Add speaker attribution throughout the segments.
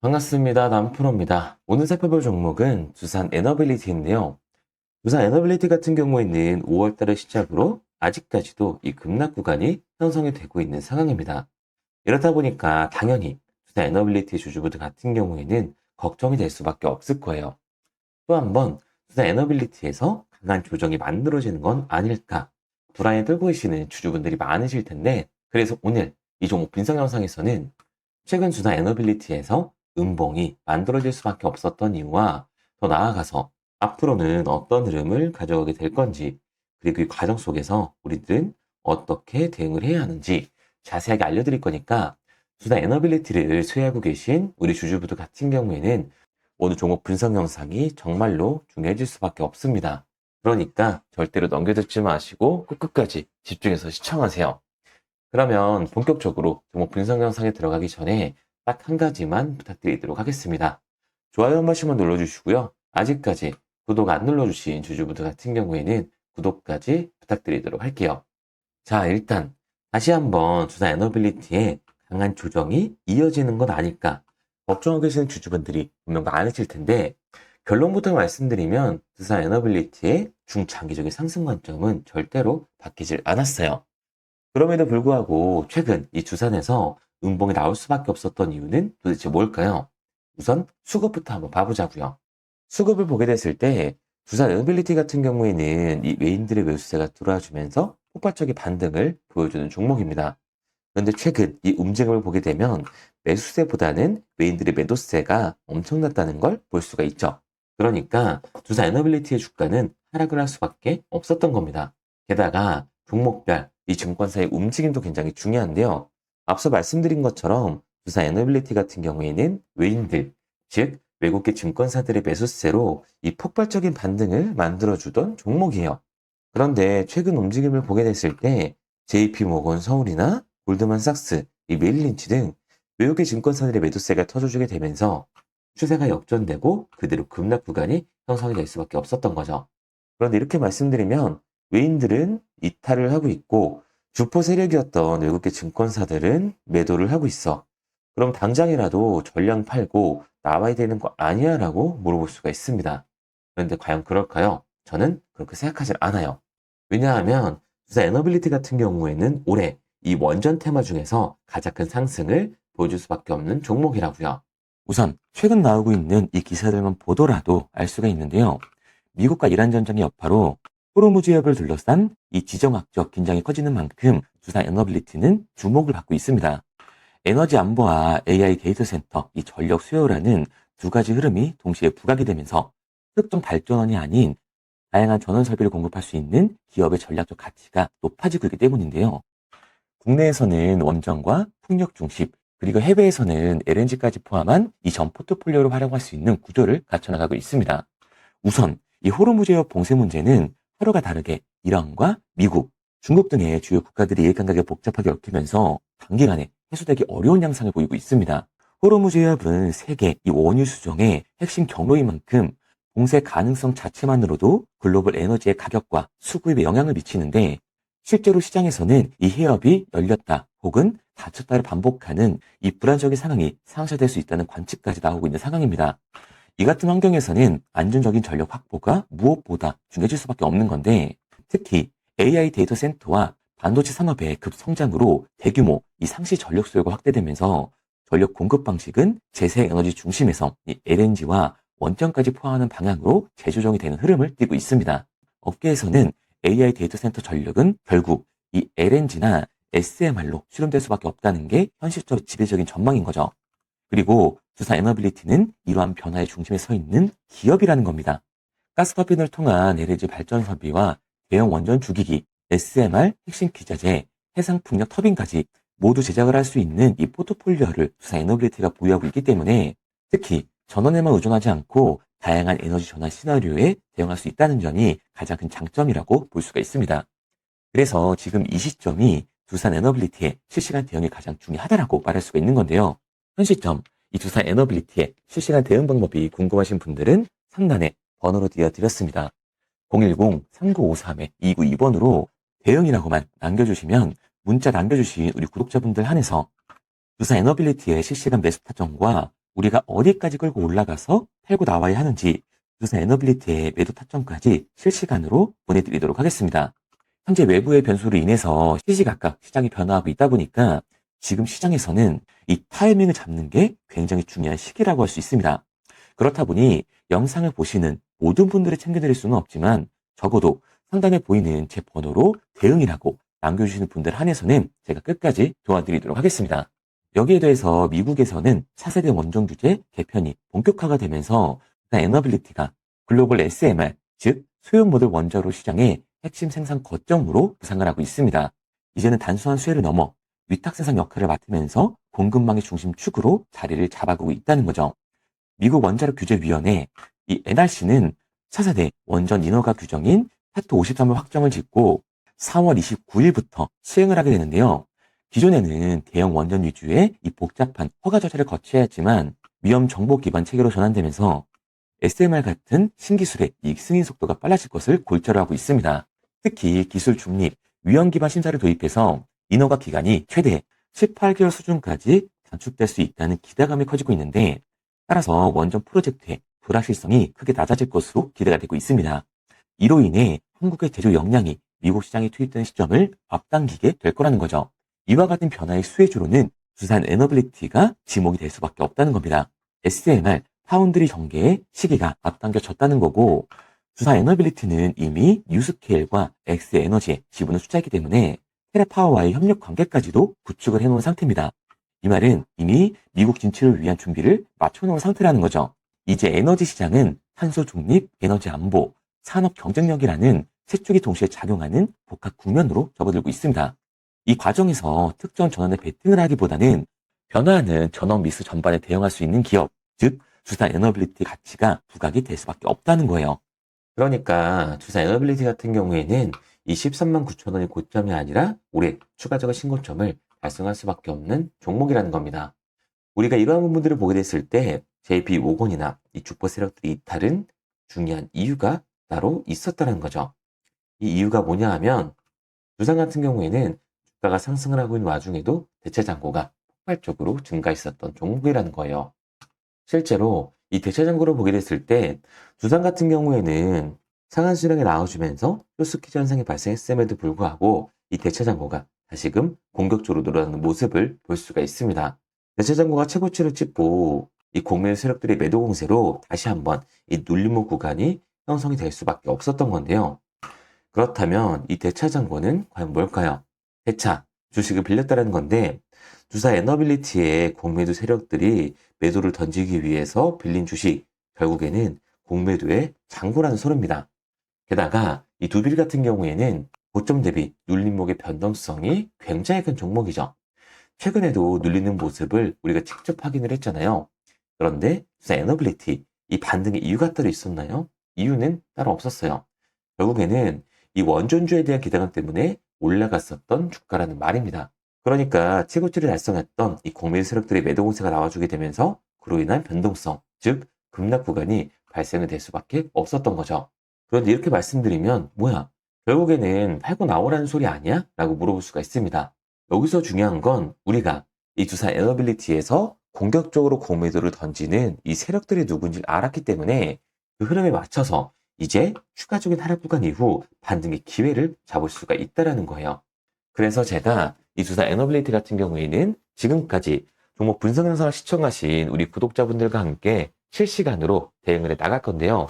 Speaker 1: 반갑습니다. 남프로입니다. 오늘 살펴볼 종목은 두산 에너빌리티인데요. 두산 에너빌리티 같은 경우에는 5월달을 시작으로 아직까지도 이 급락 구간이 형성이 되고 있는 상황입니다. 이렇다 보니까 당연히 두산 에너빌리티 주주분들 같은 경우에는 걱정이 될 수밖에 없을 거예요. 또 한 번 두산 에너빌리티에서 강한 조정이 만들어지는 건 아닐까 불안에 떨고 계시는 주주분들이 많으실 텐데, 그래서 오늘 이 종목 분석 영상에서는 최근 두산 에너빌리티에서 음봉이 만들어질 수밖에 없었던 이유와 더 나아가서 앞으로는 어떤 흐름을 가져가게 될 건지, 그리고 이 과정 속에서 우리들은 어떻게 대응을 해야 하는지 자세하게 알려드릴 거니까, 두산 에너빌리티를 소유하고 계신 우리 주주분들 같은 경우에는 오늘 종목 분석 영상이 정말로 중요해질 수밖에 없습니다. 그러니까 절대로 넘겨듣지 마시고 끝까지 집중해서 시청하세요. 그러면 본격적으로 종목 분석 영상에 들어가기 전에 딱 한 가지만 부탁드리도록 하겠습니다. 좋아요 한 번씩만 눌러주시고요. 아직까지 구독 안 눌러주신 주주분들 같은 경우에는 구독까지 부탁드리도록 할게요. 자, 일단 다시 한번 두산 에너빌리티의 강한 조정이 이어지는 건 아닐까 걱정하고 계시는 주주분들이 분명 많으실 텐데, 결론부터 말씀드리면 두산 에너빌리티의 중장기적인 상승 관점은 절대로 바뀌질 않았어요. 그럼에도 불구하고 최근 이 두산에서 음봉이 나올 수밖에 없었던 이유는 도대체 뭘까요? 우선 수급부터 한번 봐보자고요. 수급을 보게 됐을 때 두산 에너빌리티 같은 경우에는 이 외인들의 매수세가 들어와주면서 폭발적인 반등을 보여주는 종목입니다. 그런데 최근 이 움직임을 보게 되면 매수세보다는 외인들의 매도세가 엄청났다는 걸 볼 수가 있죠. 그러니까 두산 에너빌리티의 주가는 하락을 할 수밖에 없었던 겁니다. 게다가 종목별 이 증권사의 움직임도 굉장히 중요한데요. 앞서 말씀드린 것처럼 두산 에너빌리티 같은 경우에는 외인들, 즉 외국계 증권사들의 매수세로 이 폭발적인 반등을 만들어주던 종목이에요. 그런데 최근 움직임을 보게 됐을 때 JP모건 서울이나 골드만삭스, 이 메릴린치 등 외국계 증권사들의 매도세가 터져주게 되면서 추세가 역전되고 그대로 급락 구간이 형성이 될 수밖에 없었던 거죠. 그런데 이렇게 말씀드리면 외인들은 이탈을 하고 있고 주포 세력이었던 외국계 증권사들은 매도를 하고 있어. 그럼 당장이라도 전량 팔고 나와야 되는 거 아니야? 라고 물어볼 수가 있습니다. 그런데 과연 그럴까요? 저는 그렇게 생각하지 않아요. 왜냐하면 두산 에너빌리티 같은 경우에는 올해 이 원전 테마 중에서 가장 큰 상승을 보여줄 수밖에 없는 종목이라고요. 우선 최근 나오고 있는 이 기사들만 보더라도 알 수가 있는데요. 미국과 이란 전쟁의 여파로 호르무즈 해협을 둘러싼 이 지정학적 긴장이 커지는 만큼 두산 에너빌리티는 주목을 받고 있습니다. 에너지 안보와 AI 데이터 센터, 이 전력 수요라는 두 가지 흐름이 동시에 부각이 되면서 특정 발전원이 아닌 다양한 전원 설비를 공급할 수 있는 기업의 전략적 가치가 높아지고 있기 때문인데요. 국내에서는 원전과 풍력 중심, 그리고 해외에서는 LNG까지 포함한 이 전 포트폴리오를 활용할 수 있는 구조를 갖춰나가고 있습니다. 우선 이 호르무즈해협 봉쇄 문제는 서로가 다르게 이란과 미국, 중국 등의 주요 국가들이 일관되게 복잡하게 얽히면서 단기간에 해소되기 어려운 양상을 보이고 있습니다. 호르무즈해협은 세계 이 원유 수정의 핵심 경로인 만큼 봉쇄 가능성 자체만으로도 글로벌 에너지의 가격과 수급에 영향을 미치는데, 실제로 시장에서는 이 해협이 열렸다 혹은 닫혔다를 반복하는 이 불안정한 상황이 상쇄될 수 있다는 관측까지 나오고 있는 상황입니다. 이 같은 환경에서는 안정적인 전력 확보가 무엇보다 중요해질 수밖에 없는 건데, 특히 AI 데이터 센터와 반도체 산업의 급성장으로 대규모 이 상시 전력 수요가 확대되면서 전력 공급 방식은 재생 에너지 중심에서 이 LNG와 원전까지 포함하는 방향으로 재조정이 되는 흐름을 띠고 있습니다. 업계에서는 AI 데이터 센터 전력은 결국 이 LNG나 SMR로 수렴될 수밖에 없다는 게 현실적 지배적인 전망인 거죠. 그리고 두산 에너빌리티는 이러한 변화의 중심에 서 있는 기업이라는 겁니다. 가스터빈을 통한 LNG 발전 설비와 대형 원전 주기기, SMR, 핵심 기자재, 해상 풍력 터빈까지 모두 제작을 할 수 있는 이 포트폴리오를 두산 에너빌리티가 보유하고 있기 때문에 특히 전원에만 의존하지 않고 다양한 에너지 전환 시나리오에 대응할 수 있다는 점이 가장 큰 장점이라고 볼 수가 있습니다. 그래서 지금 이 시점이 두산 에너빌리티의 실시간 대응이 가장 중요하다라고 말할 수가 있는 건데요. 현 시점, 이 두산 에너빌리티의 실시간 대응 방법이 궁금하신 분들은 상단에 번호로 띄워드렸습니다. 010-3953-2922번으로 대응이라고만 남겨주시면 문자 남겨주신 우리 구독자분들 한해서 두산 에너빌리티의 실시간 매수 타점과
Speaker 2: 우리가 어디까지 끌고 올라가서 팔고 나와야 하는지 두산 에너빌리티의 매도 타점까지 실시간으로 보내드리도록 하겠습니다. 현재 외부의 변수로 인해서 시시각각 시장이 변화하고 있다 보니까 지금 시장에서는 이 타이밍을 잡는 게 굉장히 중요한 시기라고 할 수 있습니다. 그렇다 보니 영상을 보시는 모든 분들을 챙겨드릴 수는 없지만 적어도 상단에 보이는 제 번호로 대응이라고 남겨주시는 분들 한해서는 제가 끝까지 도와드리도록 하겠습니다. 여기에 대해서 미국에서는 차세대 원전 규제 개편이 본격화가 되면서 에너빌리티가 글로벌 SMR, 즉 소형 모듈 원자로 시장의 핵심 생산 거점으로 부상을 하고 있습니다. 이제는 단순한 수혜를 넘어 위탁 생산 역할을 맡으면서 공급망의 중심 축으로 자리를 잡아가고 있다는 거죠. 미국 원자력 규제위원회, 이 NRC는 차세대 원전 인허가 규정인 파트 53을 확정을 짓고 4월 29일부터 시행을 하게 되는데요. 기존에는 대형 원전 위주의 이 복잡한 허가 절차를 거쳐야 했지만 위험 정보 기반 체계로 전환되면서 SMR 같은 신기술의 이 승인 속도가 빨라질 것을 골자로 하고 있습니다. 특히 기술 중립, 위험 기반 심사를 도입해서 인허가 기간이 최대 18개월 수준까지 단축될 수 있다는 기대감이 커지고 있는데 따라서 원전 프로젝트의 불확실성이 크게 낮아질 것으로 기대가 되고 있습니다. 이로 인해 한국의 제조 역량이 미국 시장에 투입되는 시점을 앞당기게 될 거라는 거죠. 이와 같은 변화의 수혜주로는 두산 에너빌리티가 지목이 될 수밖에 없다는 겁니다. SMR, 파운드리 전개의 시기가 앞당겨졌다는 거고 두산 에너빌리티는 이미 뉴스케일과 엑스에너지의 지분을 투자했기 때문에 테라파워와의 협력 관계까지도 구축을 해놓은 상태입니다. 이 말은 이미 미국 진출을 위한 준비를 맞춰놓은 상태라는 거죠. 이제 에너지 시장은 탄소 중립, 에너지 안보, 산업 경쟁력이라는 세 축이 동시에 작용하는 복합 국면으로 접어들고 있습니다. 이 과정에서 특정 전환에 베팅을 하기보다는 변화하는 전원 미스 전반에 대응할 수 있는 기업, 즉 두산 에너빌리티 가치가 부각이 될 수밖에 없다는 거예요.
Speaker 1: 그러니까 두산 에너빌리티 같은 경우에는 이 13만 9천 원이 고점이 아니라 올해 추가적인 신고점을 달성할 수밖에 없는 종목이라는 겁니다. 우리가 이러한 부분들을 보게 됐을 때 JP5건이나 이 주포 세력들이 이탈은 중요한 이유가 따로 있었다는 거죠. 이 이유가 뭐냐 하면 두산 같은 경우에는 주가가 상승을 하고 있는 와중에도 대체 잔고가 폭발적으로 증가했었던 종목이라는 거예요. 실제로 이 대체 잔고를 보게 됐을 때 두산 같은 경우에는 상한 수량이 나와주면서 쇼스키즈 현상이 발생했음에도 불구하고 이 대체 잔고가 다시금 공격적으로 늘어나는 모습을 볼 수가 있습니다. 대체 잔고가 최고치를 찍고 이 공매도 세력들의 매도 공세로 다시 한번 이 눌림목 구간이 형성이 될 수밖에 없었던 건데요. 그렇다면 이 대차 잔고는 과연 뭘까요? 대차, 주식을 빌렸다는 건데 두산 에너빌리티의 공매도 세력들이 매도를 던지기 위해서 빌린 주식, 결국에는 공매도의 잔고라는 소리입니다. 게다가 이 두빌 같은 경우에는 고점 대비 눌림목의 변동성이 굉장히 큰 종목이죠. 최근에도 눌리는 모습을 우리가 직접 확인을 했잖아요. 그런데 두산 에너빌리티, 이 반등의 이유가 따로 있었나요? 이유는 따로 없었어요. 결국에는 이 원전주에 대한 기대감 때문에 올라갔었던 주가라는 말입니다. 그러니까 최고치를 달성했던 이 공매도 세력들의 매도 공세가 나와주게 되면서 그로 인한 변동성, 즉 급락 구간이 발생이 될 수밖에 없었던 거죠. 그런데 이렇게 말씀드리면 뭐야? 결국에는 팔고 나오라는 소리 아니야? 라고 물어볼 수가 있습니다. 여기서 중요한 건 우리가 이 두산 에너빌리티에서 공격적으로 공매도를 던지는 이 세력들이 누군지 알았기 때문에 그 흐름에 맞춰서 이제 추가적인 하락 구간 이후 반등의 기회를 잡을 수가 있다는 거예요. 그래서 제가 이 두산 에너빌리티 같은 경우에는 지금까지 종목 분석 영상을 시청하신 우리 구독자분들과 함께 실시간으로 대응을 해 나갈 건데요.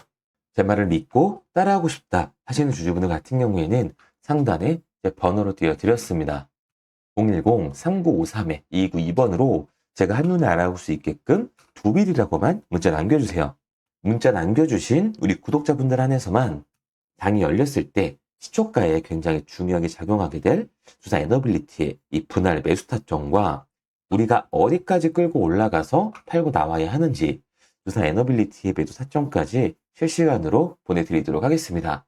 Speaker 1: 제 말을 믿고 따라하고 싶다 하시는 주주분들 같은 경우에는 상단에 제 번호로 띄워드렸습니다. 010-3953-2292번으로 제가 한눈에 알아볼 수 있게끔 두빌이라고만 문자 남겨주세요. 문자 남겨주신 우리 구독자분들 한해서만 장이 열렸을 때 시초가에 굉장히 중요하게 작용하게 될 두산 에너빌리티의 이 분할 매수 타점과 우리가 어디까지 끌고 올라가서 팔고 나와야 하는지 두산 에너빌리티의 매도 타점까지 실시간으로 보내드리도록 하겠습니다.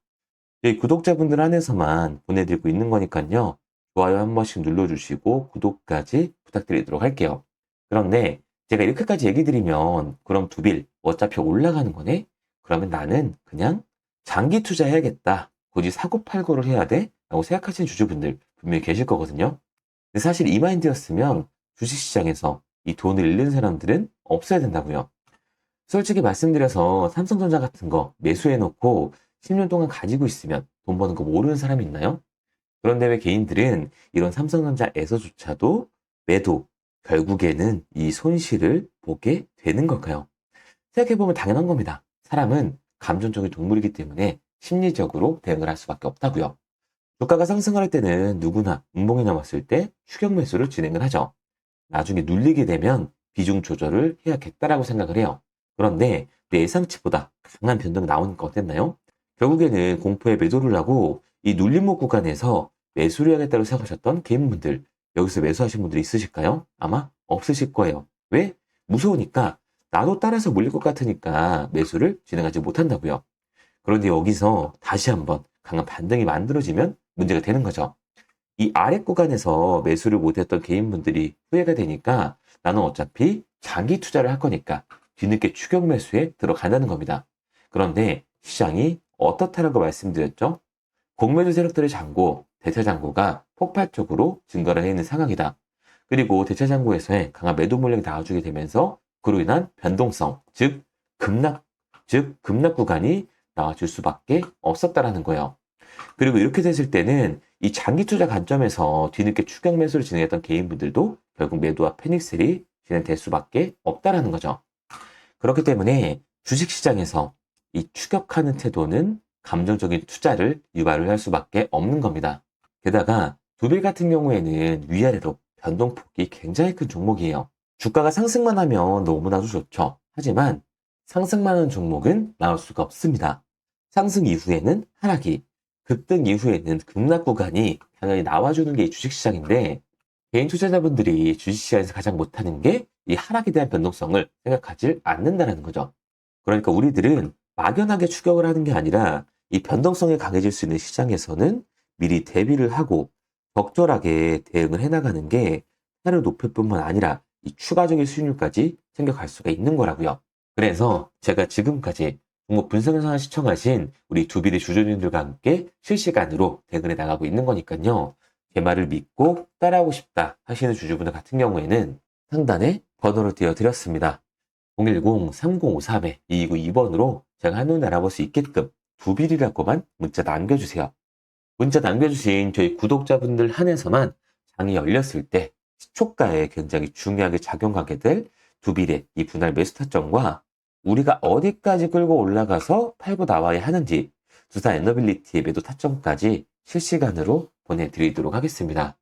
Speaker 1: 저희 구독자분들 한해서만 보내드리고 있는 거니까요. 좋아요 한 번씩 눌러주시고 구독까지 부탁드리도록 할게요. 그런데 제가 이렇게까지 얘기 드리면 그럼 두빌 어차피 올라가는 거네? 그러면 나는 그냥 장기 투자해야겠다. 굳이 사고팔고를 해야 돼? 라고 생각하시는 주주분들 분명히 계실 거거든요. 근데 사실 이 마인드였으면 주식시장에서 이 돈을 잃는 사람들은 없어야 된다고요. 솔직히 말씀드려서 삼성전자 같은 거 매수해놓고 10년 동안 가지고 있으면 돈 버는 거 모르는 사람이 있나요? 그런데 왜 개인들은 이런 삼성전자에서조차도 매도, 결국에는 이 손실을 보게 되는 걸까요? 생각해보면 당연한 겁니다. 사람은 감정적인 동물이기 때문에 심리적으로 대응을 할 수밖에 없다고요. 주가가 상승할 때는 누구나 운봉이 남았을 때 추격 매수를 진행을 하죠. 나중에 눌리게 되면 비중 조절을 해야겠다라고 생각을 해요. 그런데 내 예상치보다 강한 변동이 나오니까 어땠나요? 결국에는 공포에 매도를 하고 이 눌림목 구간에서 매수를 해야겠다고 생각하셨던 개인분들, 여기서 매수하신 분들이 있으실까요? 아마 없으실 거예요. 왜? 무서우니까, 나도 따라서 몰릴 것 같으니까 매수를 진행하지 못한다고요. 그런데 여기서 다시 한번 강한 반등이 만들어지면 문제가 되는 거죠. 이 아래 구간에서 매수를 못했던 개인분들이 후회가 되니까 나는 어차피 장기 투자를 할 거니까 뒤늦게 추격 매수에 들어간다는 겁니다. 그런데 시장이 어떻다라고 말씀드렸죠? 공매도 세력들의 잔고, 대차 잔고가 폭발적으로 증가를 해 있는 상황이다. 그리고 대차 잔고에서의 강한 매도 물량이 나와주게 되면서 그로 인한 변동성, 급락, 즉 급락 구간이 나와줄 수밖에 없었다라는 거예요. 그리고 이렇게 됐을 때는 이 장기 투자 관점에서 뒤늦게 추격 매수를 진행했던 개인분들도 결국 매도와 패닉셀이 진행될 수밖에 없다라는 거죠. 그렇기 때문에 주식시장에서 이 추격하는 태도는 감정적인 투자를 유발을 할 수밖에 없는 겁니다. 게다가 두빌 같은 경우에는 위아래로 변동폭이 굉장히 큰 종목이에요. 주가가 상승만 하면 너무나도 좋죠. 하지만 상승만 하는 종목은 나올 수가 없습니다. 상승 이후에는 하락이, 급등 이후에는 급락 구간이 당연히 나와주는 게 이 주식시장인데, 개인 투자자분들이 주식시장에서 가장 못하는 게 이 하락에 대한 변동성을 생각하지 않는다는 거죠. 그러니까 우리들은 막연하게 추격을 하는 게 아니라 이 변동성이 강해질 수 있는 시장에서는 미리 대비를 하고 적절하게 대응을 해나가는 게 차를 높일 뿐만 아니라 이 추가적인 수익률까지 챙겨갈 수가 있는 거라고요. 그래서 제가 지금까지 종목 분석 영상을 시청하신 우리 두비의 주주님들과 함께 실시간으로 대응해 나가고 있는 거니까요. 제 말을 믿고 따라하고 싶다 하시는 주주분들 같은 경우에는 상단에 번호를 띄워드렸습니다. 010-3053-2292번으로 제가 한눈에 알아볼 수 있게끔 두빌이라고만 문자 남겨주세요. 문자 남겨주신 저희 구독자분들 한해서만 장이 열렸을 때 시초가에 굉장히 중요하게 작용하게 될 두빌의 이 분할 매수 타점과 우리가 어디까지 끌고 올라가서 팔고 나와야 하는지 두산 에너빌리티의 매도 타점까지 실시간으로 보내드리도록 하겠습니다.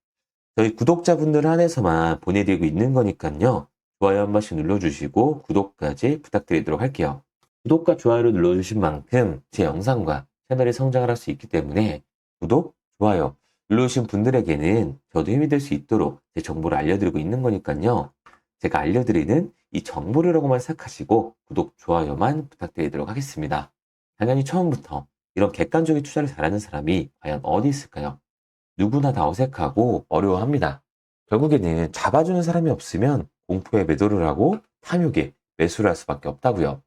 Speaker 1: 저희 구독자분들 한해서만 보내드리고 있는 거니까요. 좋아요 한 번씩 눌러주시고 구독까지 부탁드리도록 할게요. 구독과 좋아요를 눌러주신 만큼 제 영상과 채널이 성장을 할 수 있기 때문에 구독, 좋아요 눌러주신 분들에게는 저도 힘이 될 수 있도록 제 정보를 알려드리고 있는 거니까요. 제가 알려드리는 이 정보류라고만 생각하시고 구독, 좋아요만 부탁드리도록 하겠습니다. 당연히 처음부터 이런 객관적인 투자를 잘하는 사람이 과연 어디 있을까요? 누구나 다 어색하고 어려워합니다. 결국에는 잡아주는 사람이 없으면 공포에 매도를 하고 탐욕에 매수를 할 수밖에 없다고요.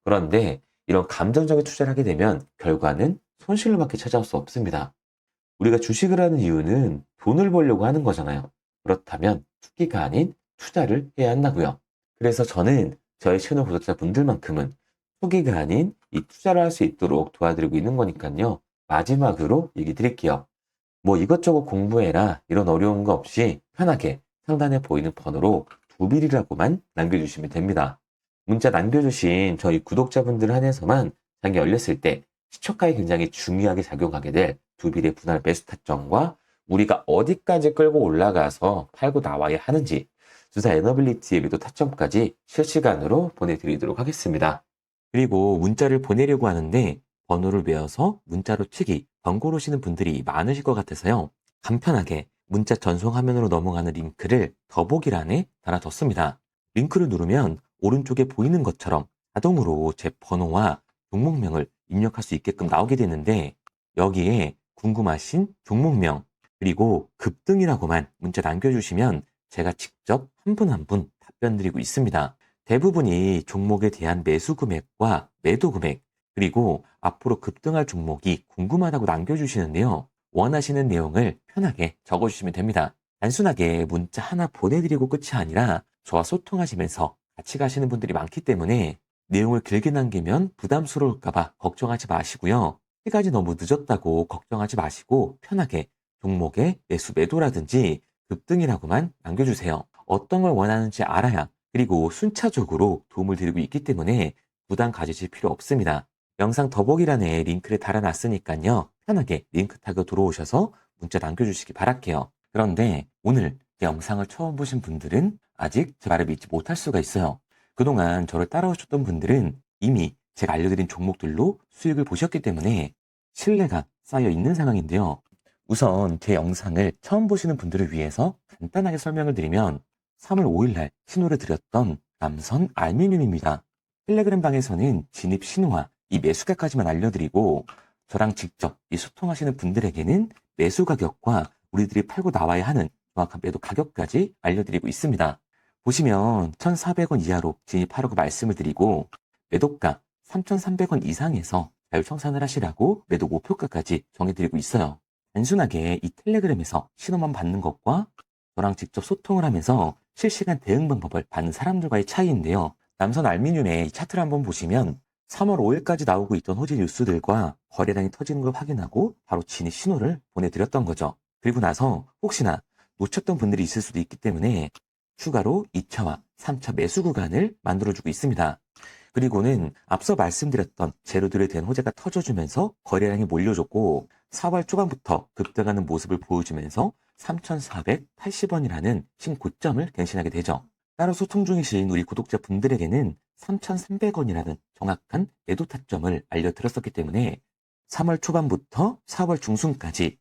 Speaker 1: 그런데 이런 감정적인 투자를 하게 되면 결과는 손실로밖에 찾아올 수 없습니다. 우리가 주식을 하는 이유는 돈을 벌려고 하는 거잖아요. 그렇다면 투기가 아닌 투자를 해야 한다고요. 그래서 저는 저희 채널 구독자분들만큼은 투기가 아닌 이 투자를 할 수 있도록 도와드리고 있는 거니까요. 마지막으로 얘기 드릴게요. 뭐 이것저것 공부해라 이런 어려운 거 없이 편하게 상단에 보이는 번호로 두빌이라고만 남겨주시면 됩니다. 문자 남겨주신 저희 구독자분들 한해서만 장이 열렸을 때 시초가에 굉장히 중요하게 작용하게 될 두빌의 분할 매수 타점과 우리가 어디까지 끌고 올라가서 팔고 나와야 하는지 두산 에너빌리티의 매도 타점까지 실시간으로 보내드리도록 하겠습니다.
Speaker 2: 그리고 문자를 보내려고 하는데 번호를 외워서 문자로 치기 번거로우시는 분들이 많으실 것 같아서요. 간편하게 문자 전송 화면으로 넘어가는 링크를 더보기란에 달아뒀습니다. 링크를 누르면 오른쪽에 보이는 것처럼 자동으로 제 번호와 종목명을 입력할 수 있게끔 나오게 되는데 여기에 궁금하신 종목명 그리고 급등이라고만 문자 남겨주시면 제가 직접 한 분 한 분 답변 드리고 있습니다. 대부분이 종목에 대한 매수 금액과 매도 금액 그리고 앞으로 급등할 종목이 궁금하다고 남겨주시는데요. 원하시는 내용을 편하게 적어주시면 됩니다. 단순하게 문자 하나 보내드리고 끝이 아니라 저와 소통하시면서 같이 가시는 분들이 많기 때문에 내용을 길게 남기면 부담스러울까봐 걱정하지 마시고요. 시간이 너무 늦었다고 걱정하지 마시고 편하게 종목의 매수 매도라든지 급등이라고만 남겨주세요. 어떤 걸 원하는지 알아야 그리고 순차적으로 도움을 드리고 있기 때문에 부담 가지실 필요 없습니다. 영상 더보기란에 링크를 달아놨으니까요. 편하게 링크 타고 들어오셔서 문자 남겨주시기 바랄게요. 그런데 오늘 제 영상을 처음 보신 분들은 아직 제 말을 믿지 못할 수가 있어요. 그동안 저를 따라오셨던 분들은 이미 제가 알려드린 종목들로 수익을 보셨기 때문에 신뢰가 쌓여 있는 상황인데요. 우선 제 영상을 처음 보시는 분들을 위해서 간단하게 설명을 드리면 3월 5일 날 신호를 드렸던 남선 알미늄입니다. 텔레그램 방에서는 진입 신호와 이 매수가까지만 알려드리고 저랑 직접 이 소통하시는 분들에게는 매수 가격과 우리들이 팔고 나와야 하는 정확한 매도 가격까지 알려드리고 있습니다. 보시면 1,400원 이하로 진입하라고 말씀을 드리고 매도가 3,300원 이상에서 자율청산을 하시라고 매도 목표가까지 정해드리고 있어요. 단순하게 이 텔레그램에서 신호만 받는 것과 저랑 직접 소통을 하면서 실시간 대응 방법을 받는 사람들과의 차이인데요. 남선 알미늄의 이 차트를 한번 보시면 3월 5일까지 나오고 있던 호재 뉴스들과 거래량이 터지는 걸 확인하고 바로 진입 신호를 보내드렸던 거죠. 그리고 나서 혹시나 놓쳤던 분들이 있을 수도 있기 때문에 추가로 2차와 3차 매수 구간을 만들어주고 있습니다. 그리고는 앞서 말씀드렸던 재료들에 대한 호재가 터져주면서 거래량이 몰려줬고 4월 초반부터 급등하는 모습을 보여주면서 3,480원이라는 신고점을 갱신하게 되죠. 따로 소통 중이신 우리 구독자분들에게는 3,300원이라는 정확한 매도 타점을 알려드렸었기 때문에 3월 초반부터 4월 중순까지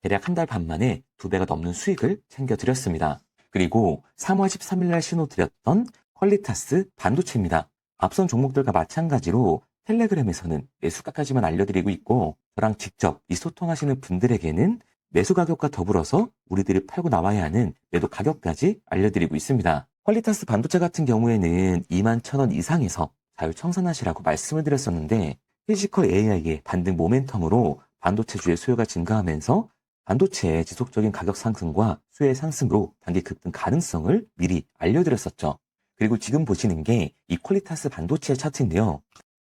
Speaker 2: 대략 한 달 반 만에 2배가 넘는 수익을 챙겨드렸습니다. 그리고 3월 13일 날 신호 드렸던 퀄리타스 반도체입니다. 앞선 종목들과 마찬가지로 텔레그램에서는 매수가까지만 알려드리고 있고 저랑 직접 이 소통하시는 분들에게는 매수 가격과 더불어서 우리들이 팔고 나와야 하는 매도 가격까지 알려드리고 있습니다. 퀄리타스 반도체 같은 경우에는 21,000원 이상에서 자율청산하시라고 말씀을 드렸었는데 피지컬 AI의 반등 모멘텀으로 반도체주의 수요가 증가하면서 반도체의 지속적인 가격 상승과 수요의 상승으로 단기 급등 가능성을 미리 알려드렸었죠. 그리고 지금 보시는 게 이 퀄리타스 반도체 차트인데요.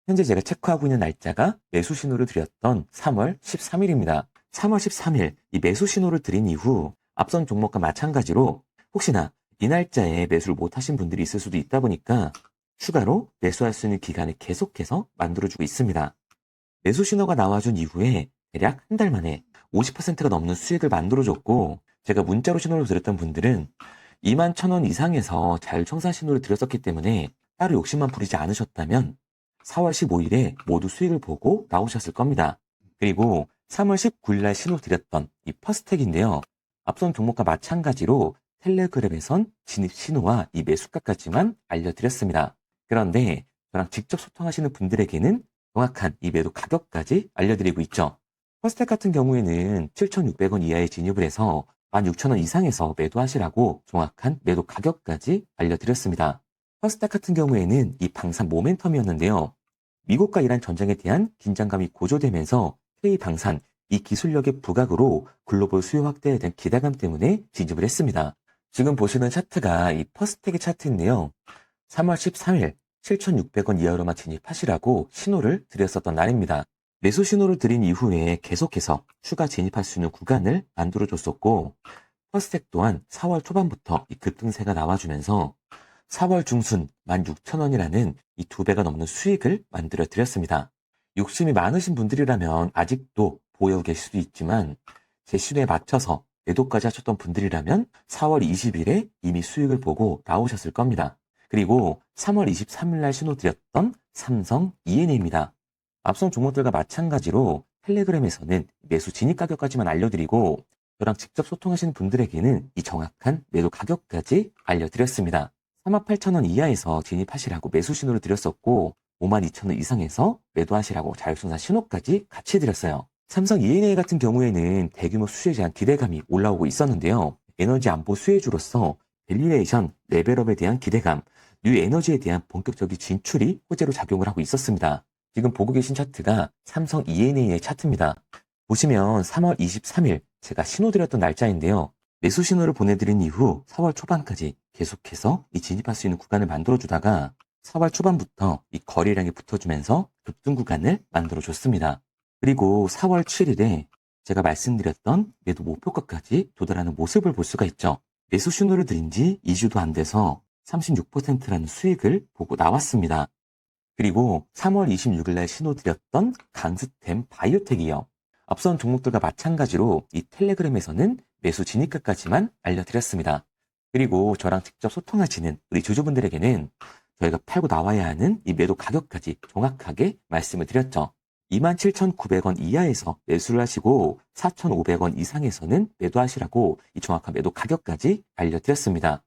Speaker 2: 현재 제가 체크하고 있는 날짜가 매수 신호를 드렸던 3월 13일입니다. 3월 13일 이 매수 신호를 드린 이후 앞선 종목과 마찬가지로 혹시나 이 날짜에 매수를 못하신 분들이 있을 수도 있다 보니까 추가로 매수할 수 있는 기간을 계속해서 만들어주고 있습니다. 매수 신호가 나와준 이후에 대략 한 달 만에 50%가 넘는 수익을 만들어줬고 제가 문자로 신호를 드렸던 분들은 21,000원 이상에서 자율청산 신호를 드렸었기 때문에 따로 욕심만 부리지 않으셨다면 4월 15일에 모두 수익을 보고 나오셨을 겁니다. 그리고 3월 19일 날 신호 드렸던 이 퍼스텍인데요. 앞선 종목과 마찬가지로 텔레그램에선 진입 신호와 이 매수가까지만 알려드렸습니다. 그런데 저랑 직접 소통하시는 분들에게는 정확한 이 매도 가격까지 알려드리고 있죠. 퍼스텍 같은 경우에는 7,600원 이하에 진입을 해서 16,000원 이상에서 매도하시라고 정확한 매도 가격까지 알려드렸습니다. 퍼스텍 같은 경우에는 이 방산 모멘텀이었는데요. 미국과 이란 전쟁에 대한 긴장감이 고조되면서 K방산, 이 기술력의 부각으로 글로벌 수요 확대에 대한 기대감 때문에 진입을 했습니다. 지금 보시는 차트가 이 퍼스텍의 차트인데요. 3월 13일 7,600원 이하로만 진입하시라고 신호를 드렸었던 날입니다. 매수 신호를 드린 이후에 계속해서 추가 진입할 수 있는 구간을 만들어줬었고 퍼스텍 또한 4월 초반부터 이 급등세가 나와주면서 4월 중순 16,000원이라는 이 2배가 넘는 수익을 만들어 드렸습니다. 욕심이 많으신 분들이라면 아직도 보유 계실 수도 있지만 제 신호에 맞춰서 매도까지 하셨던 분들이라면 4월 20일에 이미 수익을 보고 나오셨을 겁니다. 그리고 3월 23일 날 신호 드렸던 삼성 ENA입니다. 앞선 종목들과 마찬가지로 텔레그램에서는 매수 진입 가격까지만 알려드리고 저랑 직접 소통하시는 분들에게는 이 정확한 매도 가격까지 알려드렸습니다. 38,000원 이하에서 진입하시라고 매수 신호를 드렸었고 52,000원 이상에서 매도하시라고 자율청산 신호까지 같이 드렸어요. 삼성 ENA 같은 경우에는 대규모 수주에 대한 기대감이 올라오고 있었는데요. 에너지 안보 수혜주로서 밸류에이션, 레벨업에 대한 기대감, 뉴 에너지에 대한 본격적인 진출이 호재로 작용을 하고 있었습니다. 지금 보고 계신 차트가 삼성 ENA의 차트입니다. 보시면 3월 23일 제가 신호 드렸던 날짜인데요. 매수 신호를 보내드린 이후 4월 초반까지 계속해서 이 진입할 수 있는 구간을 만들어주다가 4월 초반부터 이 거래량이 붙어주면서 급등 구간을 만들어줬습니다. 그리고 4월 7일에 제가 말씀드렸던 매도 목표가까지 도달하는 모습을 볼 수가 있죠. 매수 신호를 드린 지 2주도 안 돼서 36%라는 수익을 보고 나왔습니다. 그리고 3월 26일 날 신호 드렸던 강스템 바이오텍이요. 앞선 종목들과 마찬가지로 이 텔레그램에서는 매수 진입가까지만 알려드렸습니다. 그리고 저랑 직접 소통하시는 우리 주주분들에게는 저희가 팔고 나와야 하는 이 매도 가격까지 정확하게 말씀을 드렸죠. 27,900원 이하에서 매수를 하시고 4,500원 이상에서는 매도하시라고 이 정확한 매도 가격까지 알려드렸습니다.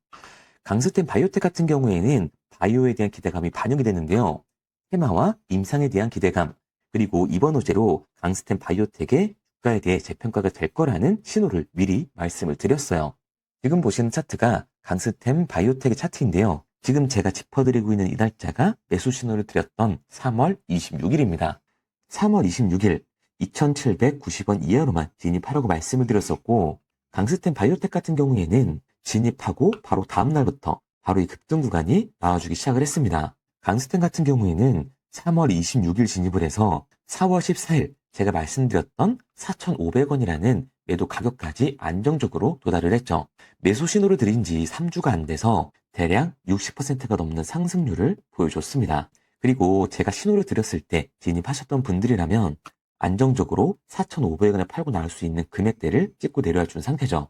Speaker 2: 강스템 바이오텍 같은 경우에는 바이오에 대한 기대감이 반영이 되는데요. 테마와 임상에 대한 기대감, 그리고 이번 호재로 강스템 바이오텍의 주가에 대해 재평가가 될 거라는 신호를 미리 말씀을 드렸어요. 지금 보시는 차트가 강스템 바이오텍의 차트인데요. 지금 제가 짚어드리고 있는 이 날짜가 매수 신호를 드렸던 3월 26일입니다. 3월 26일 2,790원 이하로만 진입하라고 말씀을 드렸었고, 강스템 바이오텍 같은 경우에는 진입하고 바로 다음 날부터 바로 이 급등 구간이 나와주기 시작을 했습니다. 강스템 같은 경우에는 3월 26일 진입을 해서 4월 14일 제가 말씀드렸던 4,500원이라는 매도 가격까지 안정적으로 도달을 했죠. 매수 신호를 드린 지 3주가 안 돼서 대략 60%가 넘는 상승률을 보여줬습니다. 그리고 제가 신호를 드렸을 때 진입하셨던 분들이라면 안정적으로 4,500원에 팔고 나올 수 있는 금액대를 찍고 내려와 준 상태죠.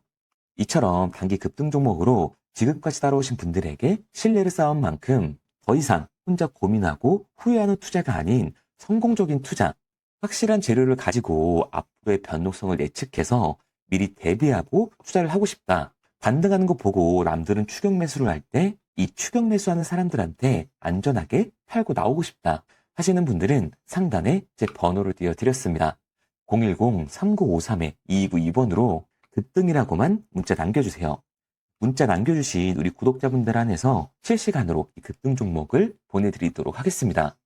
Speaker 2: 이처럼 단기 급등 종목으로 지금까지 따라오신 분들에게 신뢰를 쌓은 만큼 더 이상 혼자 고민하고 후회하는 투자가 아닌 성공적인 투자, 확실한 재료를 가지고 앞으로의 변동성을 예측해서 미리 대비하고 투자를 하고 싶다. 반등하는 거 보고 남들은 추격 매수를 할 때 이 추격 매수하는 사람들한테 안전하게 팔고 나오고 싶다 하시는 분들은 상단에 제 번호를 띄워드렸습니다. 010-3953-2292번으로 급등이라고만 문자 남겨주세요. 문자 남겨주신 우리 구독자분들 안에서 실시간으로 이 급등 종목을 보내드리도록 하겠습니다.